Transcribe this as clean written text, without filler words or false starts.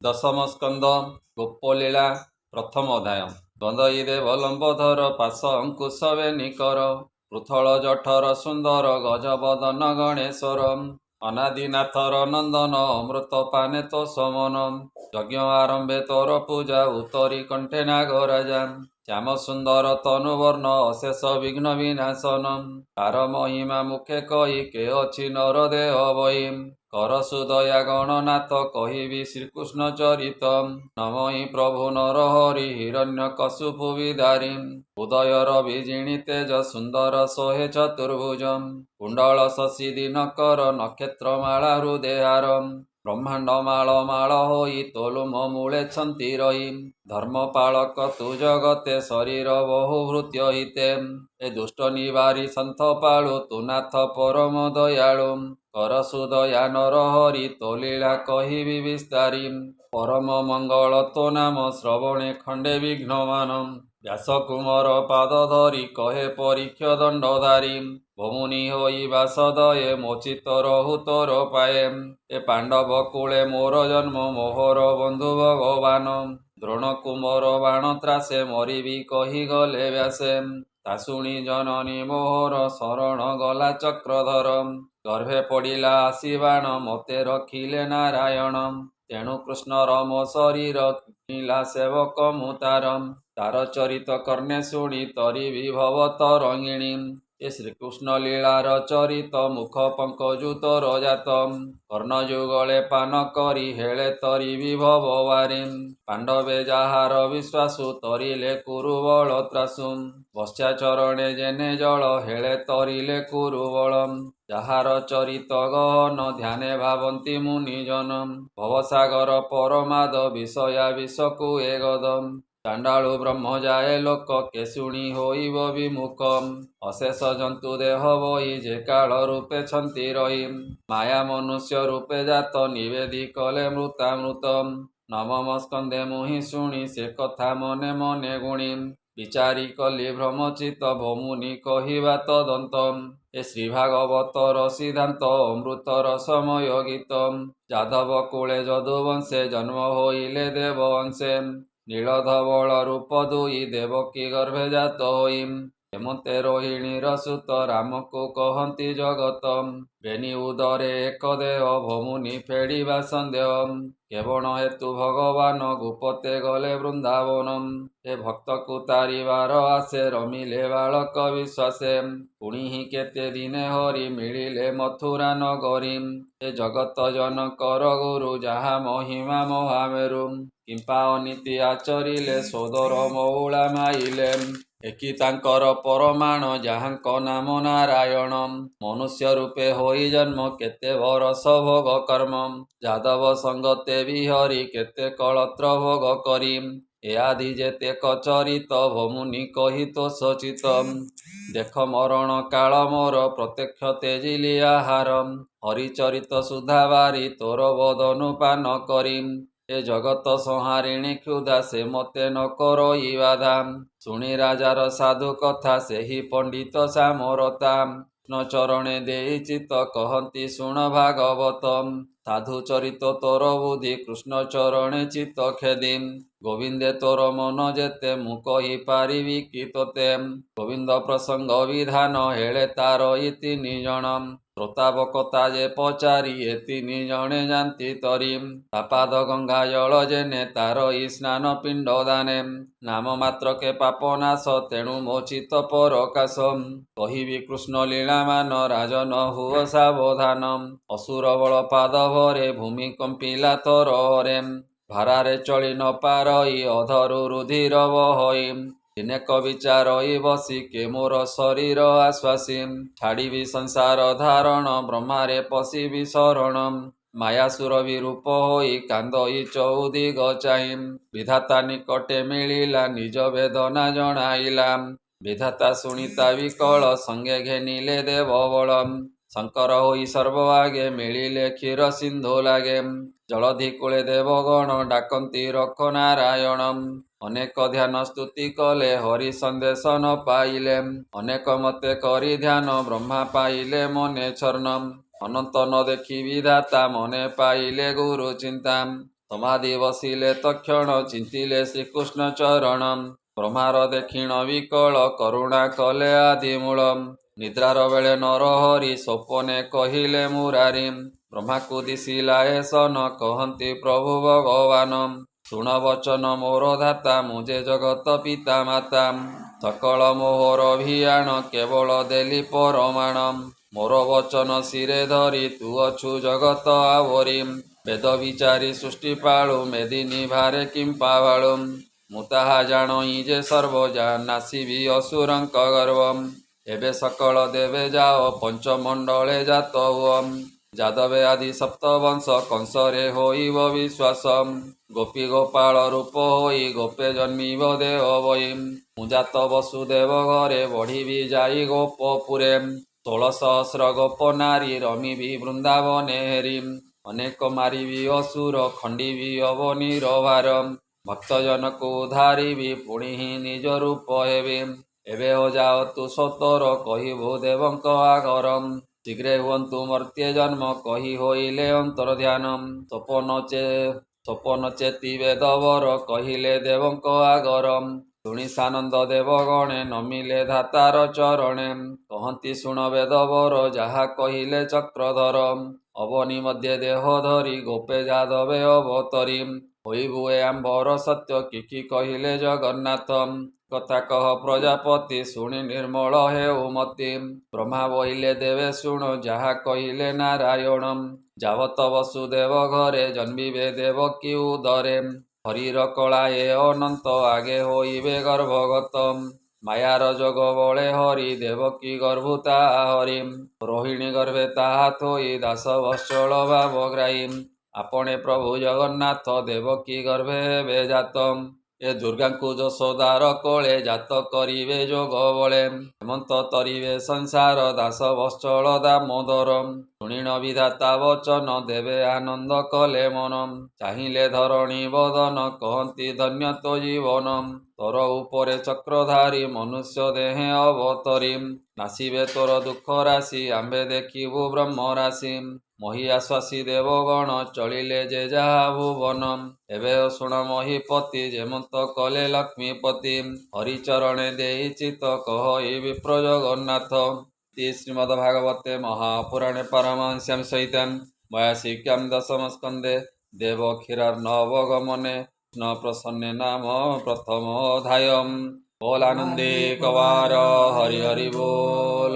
ଦଶମ ସ୍କନ୍ଦ ଗୋପଲୀଳା ପ୍ରଥମ ଅଧ୍ୟାୟ। ଗନ୍ଧଇ ଦେବ ଲମ୍ବୋଧର ପାଶ ଅଙ୍କୁଶ ବେନିକର ପୃଥଳ ଜଠର ସୁନ୍ଦର ଗଜବଦନ ଗଣେଶ୍ୱର ଅନାଦିନାଥର ନନ୍ଦନ ଅମୃତ ପାନେ ତ ସମନ ଯଜ୍ଞ ଆରମ୍ଭେ ତୋର ପୂଜା ଉତ୍ତରୀ କଣ୍ଠେ ନାଗରାଜା ଶ୍ୟାମ ସୁନ୍ଦର ତନୁବର୍ଣ୍ଣ ଅଶେଷ ବିଘ୍ନ ବିନାଶନ ତାର ମହିମା ମୁଖେ କହି କେ ଅଛି ନର ଦେହ ବହି କରସୁ ଦୟା ଗଣନାଥ କହିବି ଶ୍ରୀକୃଷ୍ଣ ଚରିତ ନମହି ପ୍ରଭୁ ନର ହରି ହିରଣ୍ୟ କଶୁପୁ ବିଦାରୀ ଉଦୟର ବିଜିଣୀ ତେଜ ସୁନ୍ଦର ଶୋହେ ଚତୁର୍ଭୁଜ କୁଣ୍ଡଳ ଶଶୀ ଦିନକର ନକ୍ଷତ୍ର ମାଳା ହୃଦୟାର ବ୍ରହ୍ମାଣ୍ଡ ମାଳ ମାଳ ହୋଇ ତୋଲୁମ ମୂଳେ ଛନ୍ତି ରହି ଧର୍ମ ପାଳକ ତୁ ଜଗତେ ଶରୀର ବହୁ ଭୃତ୍ୟ ହିତେ ଏ ଦୁଷ୍ଟ ନିବାରି ସନ୍ଥ ପାଳୁ ତୁ ନାଥ ପରମ ଦୟାଳୁ କରସୁ ଦୟା ନର ହରି ତୋ ଲୀଳା କହିବି ବିସ୍ତାରୀ ପରମ ମଙ୍ଗଳ ତୋ ନାମ ଶ୍ରବଣେ ଖଣ୍ଡେ ବିଘ୍ନମାନ ବ୍ୟାସ କୁମର ପାଦ ଧରି କହେ ପରୀକ୍ଷ ଦଣ୍ଡଧାରୀ ଭମୁନି ହୋଇ ବାସଦଏ ମୋଚିତ ରହୁ ତୋର ପାଏ ଏ ପାଣ୍ଡବ କୂଳେ ମୋର ଜନ୍ମ ମୋହର ବନ୍ଧୁ ଭଗବାନ ଦ୍ରୋଣ କୁମର ବାଣ ତ୍ରାସେ ମରିବି କହିଗଲେ ବ୍ୟାସେ ତା ଶୁଣି ଜନନୀ ମୋହର ଶରଣ ଗଲା ଚକ୍ରଧର ଗର୍ଭେ ପଡ଼ିଲା ଆସି ବାଣ ମତେ ରଖିଲେ ନାରାୟଣ ତେଣୁ କୃଷ୍ଣର ମୋ ଶରୀର କିଣିଲା ସେବକ ମୁଁ ତାର ଚରିତ କର୍ଣ୍ଣେ ଶୁଣି ତରି ବିଭବ ତରଙ୍ଗିଣୀ ଏ ଶ୍ରୀକୃଷ୍ଣ ଲୀଳାର ଚରିତ ମୁଖ ପଙ୍କଜୁ ତୋର ଜାତ କର୍ଣ୍ଣ ଯୁଗଳେ ପାନ କରି ହେଳେ ତରି ବିଭବ ବାରି ପାଣ୍ଡବେ ଯାହାର ବିଶ୍ୱାସୁ ତରିଲେ କୁରୁ ବଳ ତ୍ରାସୁ ବସ୍ୟା ଚରଣେ ଜେନେ ଜଳ ହେଳେ ତରିଲେ କୁରୁ ବଳ ଯାହାର ଚରିତ ଗହନ ଧ୍ୟାନେ ଭାବନ୍ତି ମୁନିଜନ ଭବସାଗର ପରମାଦ ବିଷୟା ବିଷକୁ ଏ ଗଦ ଚାଣ୍ଡାଳୁ ବ୍ରହ୍ମ ଯାଏ ଲୋକ କେ ଶୁଣି ହୋଇବ ବିମୁଖ ଅଶେଷ ଜନ୍ତୁ ଦେହ ବହି ଯେ କାଳ ରୂପେ ଛନ୍ତି ରହି ମାୟା ମନୁଷ୍ୟ ରୂପେ ଜାତ ନିବେଦି କଲେ ମୃତାମୃତ ନବମ ସ୍କନ୍ଧେ ମୁହିଁ ଶୁଣି ସେ କଥା ମନେ ମନେ ଗୁଣି ବିଚାରି କଲି ଭ୍ରମଚିତ ଭମୁନି କହିବା ତଦନ୍ତ ଏ ଶ୍ରୀ ଭାଗବତର ସିଦ୍ଧାନ୍ତ ଅମୃତର ସମୟ ଗୀତ ଯାଦବ କୂଳେ ଯଦୁବଂଶେ ଜନ୍ମ ହୋଇଲେ ଦେବ ଅଂଶେ ନୀଳଧବଳ ରୂପ ଦୁଇ ଦେବକୀ ଗର୍ଭେ ଜାତ ହୋଇ ହେମନ୍ତେ ରୋହିଣୀର ସୁତ ରାମକୁ କହନ୍ତି ଜଗତ ବେନି ଉଦରେ ଏକ ଦେହ ଭମୁନି ଫେଡ଼ିବା ସନ୍ଦେହ କେବଳ ହେତୁ ଭଗବାନ ଗୁପତେ ଗଲେ ବୃନ୍ଦାବନ ଏ ଭକ୍ତକୁ ତାରିବାର ଆସେ ରମିଲେ ବାଳକ ବିଶ୍ୱାସେ ପୁଣି ହିଁ କେତେ ଦିନେ ହରି ମିଳିଲେ ମଥୁରା ନଗରୀ ଏ ଜଗତ ଜନକର ଗୁରୁ ଯାହା ମହିମା ମହାମେରୁ କିମ୍ପା ଅନୀତି ଆଚରିଲେ ସୋଦର ମଉଳା ମାଇଲେ ଏକି ତାଙ୍କର ପରମାଣ ଯାହାଙ୍କ ନାମ ନାରାୟଣ ମନୁଷ୍ୟ ରୂପେ ହୋଇ ଜନ୍ମ କେତେ ବରଷ ଭୋଗ କର୍ମ ଯାଦବ ସଙ୍ଗତେ ବିହରି କେତେ କଳତ୍ର ଭୋଗ କରି ଏ ଆଦି ଯେତେ କଚରିତ ଭମୁନି କହି ତୋ ସଚିତ ଦେଖ ମରଣ କାଳ ମୋର ପ୍ରତ୍ୟକ୍ଷ ତେଜିଲି ଆହାର ହରିଚରିତ ସୁଧା ବାରି ତୋର ବଦନୁ ପାନ କରି ଏ ଜଗତ ସଂହାରିଣୀ କ୍ଷୁଧା ସେ ମତେ ନ କରଇ ବାଧା ଶୁଣି ରାଜାର ସାଧୁ କଥା ସେହି ପଣ୍ଡିତ ସାମରତା କୃଷ୍ଣ ଚରଣେ ଦେଇ ଚିତ କହନ୍ତି ଶୁଣ ଭାଗବତ ସାଧୁ ଚରିତ ତୋର ବୁଦ୍ଧି କୃଷ୍ଣ ଚରଣେ ଚିତ ଖେଦି ଗୋବିନ୍ଦେ ତୋର ମନ ଯେତେ ମୁଁ କହିପାରିବି କି ତୋତେ ଗୋବିନ୍ଦ ପ୍ରସଙ୍ଗ ବିଧାନ ହେଳେ ତାର ଇ ତିନି ଜଣ ଶ୍ରୋତାବକତା ଯେ ପଚାରି ଏ ତିନି ଜଣେ ଯାନ୍ତି ତରି ପାଦ ଗଙ୍ଗା ଜଳ ଜେନେ ତାର ଇ ସ୍ନାନ ପିଣ୍ଡ ଦାନେ ନାମ ମାତ୍ରକେ ପାପ ନାଶ ତେଣୁ ମୋଚିତ ପରକାଶ କହିବି କୃଷ୍ଣ ଲୀଳା ମାନ ରାଜନ ହୁଅ ସାବଧାନ ଅସୁର ବଳ ପାଦ ଭରେ ଭୂମି କମ୍ପିଲା ତୋରରେ ଭାରାରେ ଚଳି ନ ପାରଇ ଅଧରୁ ରୁଧିର ବହଇ ଦିନେକ ବିଚାରଇ ବସି କେ ମୋର ଶରୀର ଆଶ୍ୱାସୀ ଛାଡ଼ିବି ସଂସାର ଧାରଣ ବ୍ରହ୍ମାରେ ପଶିବି ଶରଣ ମାୟାସୁର ବିରୂପ ହୋଇ କାନ୍ଦଇ ଚଉଦିଗ ଚାହିଁ ବିଧାତା ନିକଟେ ମିଳିଲା ନିଜ ବେଦନା ଜଣାଇଲା ବିଧାତା ଶୁଣି ତା ବିକଳ ସଙ୍ଗେ ଘେନିଲେ ଦେବ ବଳ ଶଙ୍କର ହୋଇ ସର୍ବ ଆଗେ ମିଳିଲେ କ୍ଷୀର ସିନ୍ଧୁ ଲାଗେ ଜଳଧି କୂଳେ ଦେବଗଣ ଡାକନ୍ତି ରଖ ନାରାୟଣ ଅନେକ ଧ୍ୟାନ ସ୍ତୁତି କଲେ ହରି ସନ୍ଦେଶ ନ ପାଇଲେ ଅନେକ ମତେ କରି ଧ୍ୟାନ ବ୍ରହ୍ମା ପାଇଲେ ମନେ ଚର୍ଣ୍ଣ ଅନନ୍ତ ନ ଦେଖି ବିଧାତା ମନେ ପାଇଲେ ଗୁରୁ ଚିନ୍ତା ସମାଧି ବସିଲେ ତକ୍ଷଣ ଚିନ୍ତିଲେ ଶ୍ରୀକୃଷ୍ଣ ଚରଣ। ବ୍ରହ୍ମାର ଦେଖିଣ ବିକଳ କରୁଣା କଲେ ଆଦି ମୂଳ। ନିଦ୍ରାର ବେଳେ ନରହରି ସ୍ୱପନେ କହିଲେ ମୁରାରି। ବ୍ରହ୍ମାକୁ ଦିଶିଲା ଏ ସନ କହନ୍ତି ପ୍ରଭୁ ଭଗବାନ। ଶୁଣ ବଚନ ମୋର ଧାତା ମୁଁ ଯେ ଜଗତ ପିତା ମାତା। ସକଳ ମୋହର ଭିଆଣ କେବଳ ଦେଲି ପରମାଣ। ମୋର ବଚନ ଶିରେ ଧରି ତୁ ଅଛୁ ଜଗତ ଆବରି। ବେଦ ବିଚାରି ସୃଷ୍ଟି ପାଳୁ ମେଦିନୀ ଭାରେ କିମ୍ପା ଭାଳୁ। ମୁଁ ତାହା ଜାଣଇ ଯେ ସର୍ବ ନାସିବି ଅସୁରଙ୍କ ଗର୍ବ। ଏବେ ସକଳ ଦେବେ ଯାଅ ପଞ୍ଚମଣ୍ଡଳେ ଜାତ ହୁଅ। ଯାଦବେ ଆଦି ସପ୍ତବଂଶ କଂସରେ ହୋଇବ ବିଶ୍ୱାସ। ଗୋପୀ ଗୋପାଳ ରୂପ ହୋଇ ଗୋପେ ଜନ୍ମିବ ଦେହ ବହି। ମୁଁ ଜାତ ବସୁଦେବ ଘରେ ବଢ଼ିବି ଯାଇ ଗୋପପୁରେ। 16,000 ଗୋପ ନାରୀ ରମିବି ବୃନ୍ଦାବନେ ହେରି। ଅନେକ ମାରିବି ଅସୁର ଖଣ୍ଡିବି ଅବନୀର ଭାର। ଭକ୍ତଜନକୁ ଉଦ୍ଧାରିବି ପୁଣି ହିଁ ନିଜ ରୂପ ହେବି। ଏବେ ହୋ ଯାଅ ତୁ ସତର କହିବୁ ଦେବଙ୍କ ଆଗର। ଶୀଘ୍ରେ ହୁଅନ୍ତୁ ମର୍ତ୍ତ୍ୟ ଜନ୍ମ କହି ହୋଇଲେ ଅନ୍ତର୍ଧ୍ୟାନ। ସ୍ୱପନ ଚେତି ବେଦବର କହିଲେ ଦେବଙ୍କ ଆଗର। ଶୁଣି ସାନନ୍ଦ ଦେବଗଣେ ନମିଲେ ଧାତାର ଚରଣେ। କହନ୍ତି ଶୁଣ ବେଦବର ଯାହା କହିଲେ ଚକ୍ରଧର। ଅବନୀ ମଧ୍ୟ ଦେହ ଧରି ଗୋପେ ଯାଦବେ ଅବତରୀ। ହୋଇବୁ ଏ ଆମ୍ବର ସତ୍ୟ କି କହିଲେ ଜଗନ୍ନାଥ। କଥା କହ ପ୍ରଜାପତି ଶୁଣି ନିର୍ମଳ ହେଉ ମତି। ବ୍ରହ୍ମା ବହିଲେ ଦେବେ ଶୁଣ ଯାହା କହିଲେ ନାରାୟଣ। ଯାବତ ବସୁଦେବ ଘରେ ଜନ୍ମିବେ ଦେବକୀ ଉଦରେ। ହରିର କଳା ଏ ଅନନ୍ତ ଆଗେ ହୋଇବେ ଗର୍ଭଗତ। ମାୟାର ଯୋଗ ବଳେ ହରି ଦେବକୀ ଗର୍ଭୁ ତାହା ହରି। ରୋହିଣୀ ଗର୍ଭେ ତାହା ଥୋଇ ଦାସ ବତ୍ସଳ ଭାବଗ୍ରାହୀ। ଆପଣେ ପ୍ରଭୁ ଜଗନ୍ନାଥ ଦେବକୀ ଗର୍ଭେ ହେବେ ଜାତ। ଏ ଦୁର୍ଗାଙ୍କୁ ଯଶୋଦାର କୋଳେ ଜାତ କରିବେ ଯୋଗ ବଳେ। ହେମନ୍ତ ତରିବେ ସଂସାର ଦାସ ବତ୍ସଳ ଦାମୋଦର। ଶୁଣିଣ ବିଧାତା ବଚନ ଦେବେ ଆନନ୍ଦ କଲେ ମନ। ଚାହିଁଲେ ଧରଣୀ ବଦନ କହନ୍ତି ଧନ୍ୟ ତୋ ଜୀବନ। ତୋର ଉପରେ ଚକ୍ରଧାରୀ ମନୁଷ୍ୟ ଦେହେ ଅବତରୀ। ନାସିବେ ତୋର ଦୁଃଖ ରାଶି ଆମ୍ଭେ ଦେଖିବୁ ବ୍ରହ୍ମ ରାଶି। ମହି ଆଶ୍ୱାସୀ ଦେବଗଣ ଚଳିଲେ ଯେ ଯାହା ଭୁବନ। ଏବେ ଶୁଣ ମହିପତି ଯେମନ୍ତ କଲେ ଲକ୍ଷ୍ମୀପତି। ହରିଚରଣେ ଦେଇ ଚିତ କହଇ ବିପ୍ର ଜଗନ୍ନାଥ। ଶ୍ରୀମଦ୍ଭାଗବତେ ମହାପୁରାଣେ ପାରମହଂସ୍ୟାଂ ସହିତାଂ ବୟାସିକ୍ୟାଂ ଦଶମ ସ୍କନ୍ଧେ ଦେବକ୍ଷୀରାର୍ଣ୍ଣବଗମନେ କୃଷ୍ଣ ପ୍ରସନ୍ନେ ନାମ ପ୍ରଥମ ଅଧ୍ୟାୟମ୍। बोल आनंदे कवार हरि हरि बोल।